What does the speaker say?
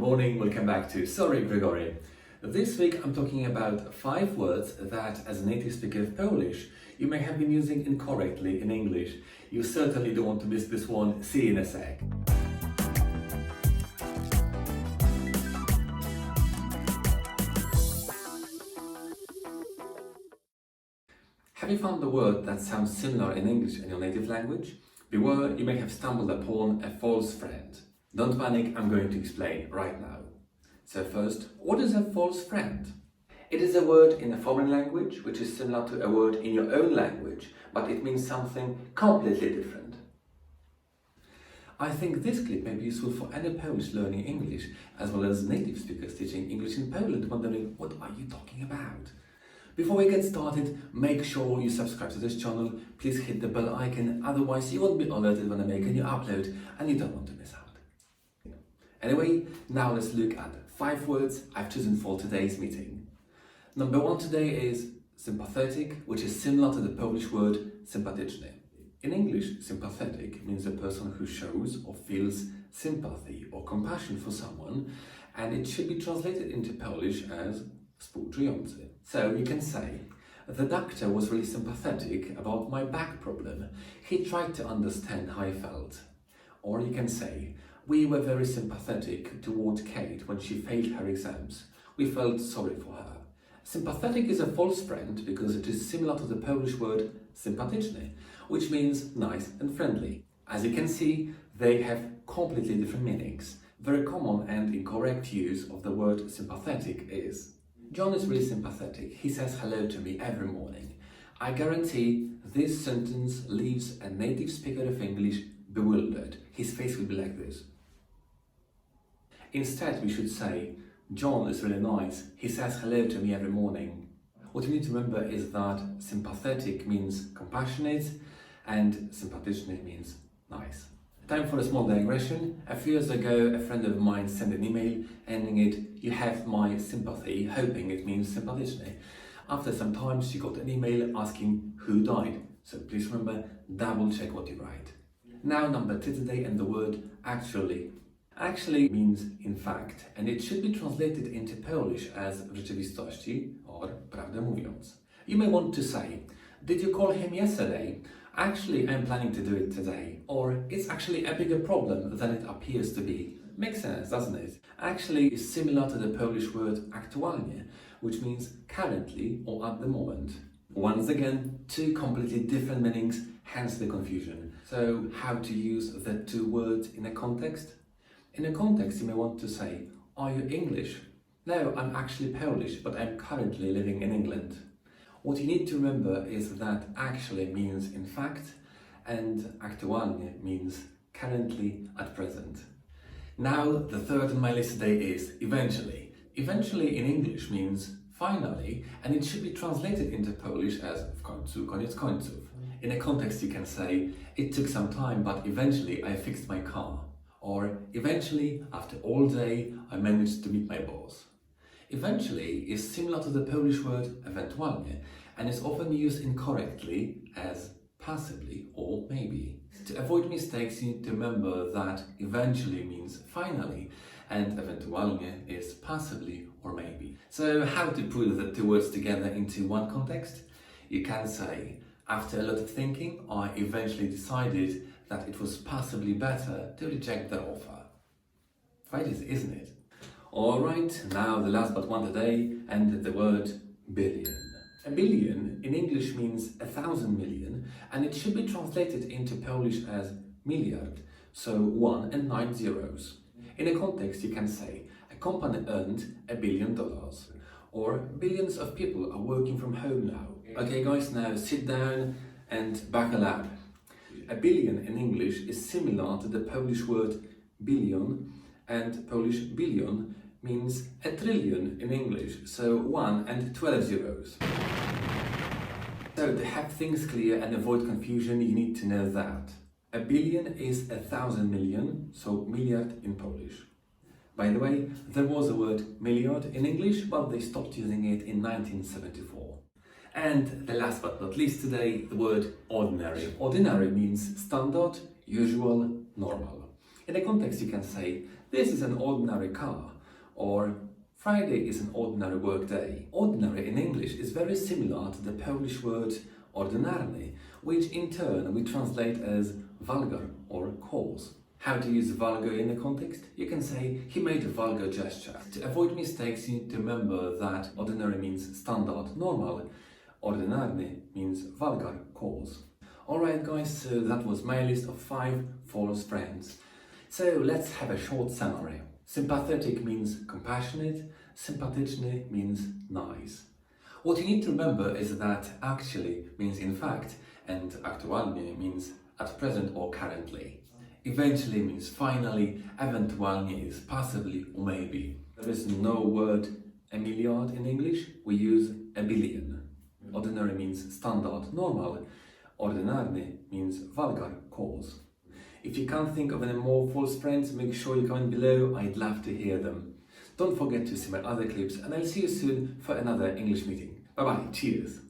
morning, welcome back to SorryGregory. This week I'm talking about 5 words that, as a native speaker of Polish, you may have been using incorrectly in English. You certainly don't want to miss this one. See you in a sec. Have you found a word that sounds similar in English in your native language? Beware, you may have stumbled upon a false friend. Don't panic, I'm going to explain right now. So first, what is a false friend? It is a word in a foreign language which is similar to a word in your own language, but it means something completely different. I think this clip may be useful for any Polish learning English, as well as native speakers teaching English in Poland wondering, what are you talking about? Before we get started, make sure you subscribe to this channel. Please hit the bell icon, otherwise you won't be alerted when I make a new upload and you don't want to miss out. Anyway, now let's look at 5 words I've chosen for today's meeting. Number 1 today is sympathetic, which is similar to the Polish word sympatyczny. In English, sympathetic means a person who shows or feels sympathy or compassion for someone, and it should be translated into Polish as współczujący. So you can say, the doctor was really sympathetic about my back problem. He tried to understand how I felt. Or you can say, we were very sympathetic toward Kate when she failed her exams. We felt sorry for her. Sympathetic is a false friend because it is similar to the Polish word sympatyczny, which means nice and friendly. As you can see, they have completely different meanings. Very common and incorrect use of the word sympathetic is, John is really sympathetic. He says hello to me every morning. I guarantee this sentence leaves a native speaker of English bewildered. His face will be like this. Instead, we should say, John is really nice. He says hello to me every morning. What you need to remember is that sympathetic means compassionate and sympatyczny means nice. Time for a small digression. A few years ago, a friend of mine sent an email ending it, you have my sympathy, hoping it means sympatyczny. After some time, she got an email asking who died. So please remember, double check what you write. Now number 2 today, and the word actually. Actually means in fact, and it should be translated into Polish as w rzeczywistości or prawdę mówiąc. You may want to say, did you call him yesterday? Actually, I'm planning to do it today. Or it's actually a bigger problem than it appears to be. Makes sense, doesn't it? Actually is similar to the Polish word aktualnie, which means currently or at the moment. Once again, 2 completely different meanings, hence the confusion. So how to use the 2 words in a context? In a context, you may want to say, are you English? No, I'm actually Polish, but I'm currently living in England. What you need to remember is that actually means in fact, and aktualnie means currently, at present. Now, the 3rd on my list today is eventually. Eventually in English means finally, and it should be translated into Polish as w końcu, koniec końców. In a context you can say, it took some time, but eventually I fixed my car. Or eventually, after all day, I managed to meet my boss. Eventually is similar to the Polish word ewentualnie and is often used incorrectly as possibly or maybe. To avoid mistakes, you need to remember that eventually means finally and ewentualnie is possibly or maybe. So how to put the 2 words together into one context? You can say, after a lot of thinking, I eventually decided that it was possibly better to reject the offer. Quite easy, isn't it? Alright, now the last but one today, and the word billion. A billion in English means 1,000 million, and it should be translated into Polish as miliard, so 1 and 9 zeros. In a context you can say, a company earned $1 billion, or billions of people are working from home now. Okay guys, now sit down and buckle up. A billion in English is similar to the Polish word billion, and Polish billion means a trillion in English, so 1 and 12 zeros. So to have things clear and avoid confusion, you need to know that a billion is 1,000 million, so miliard in Polish. By the way, there was a word milliard in English, but they stopped using it in 1974. And the last but not least today, the word ordinary. Ordinary means standard, usual, normal. In a context you can say, This is an ordinary car, or Friday is an ordinary work day. Ordinary in English is very similar to the Polish word ordinarny, which in turn we translate as vulgar or coarse. How to use vulgar in the context? You can say, he made a vulgar gesture. To avoid mistakes, you need to remember that ordinary means standard, normal. Ordinarny means vulgar, coarse. Alright guys, so that was my list of 5 false friends. So let's have a short summary. Sympathetic means compassionate, sympatyczny means nice. What you need to remember is that actually means in fact, and aktualnie means at present or currently. Eventually means finally, ewentualnie is possibly or maybe. There is no word a milliard in English, we use a billion. Ordinary means standard, normal. Ordinarny means vulgar, coarse. If you can't think of any more false friends, make sure you comment below, I'd love to hear them. Don't forget to see my other clips and I'll see you soon for another English meeting. Bye bye, cheers!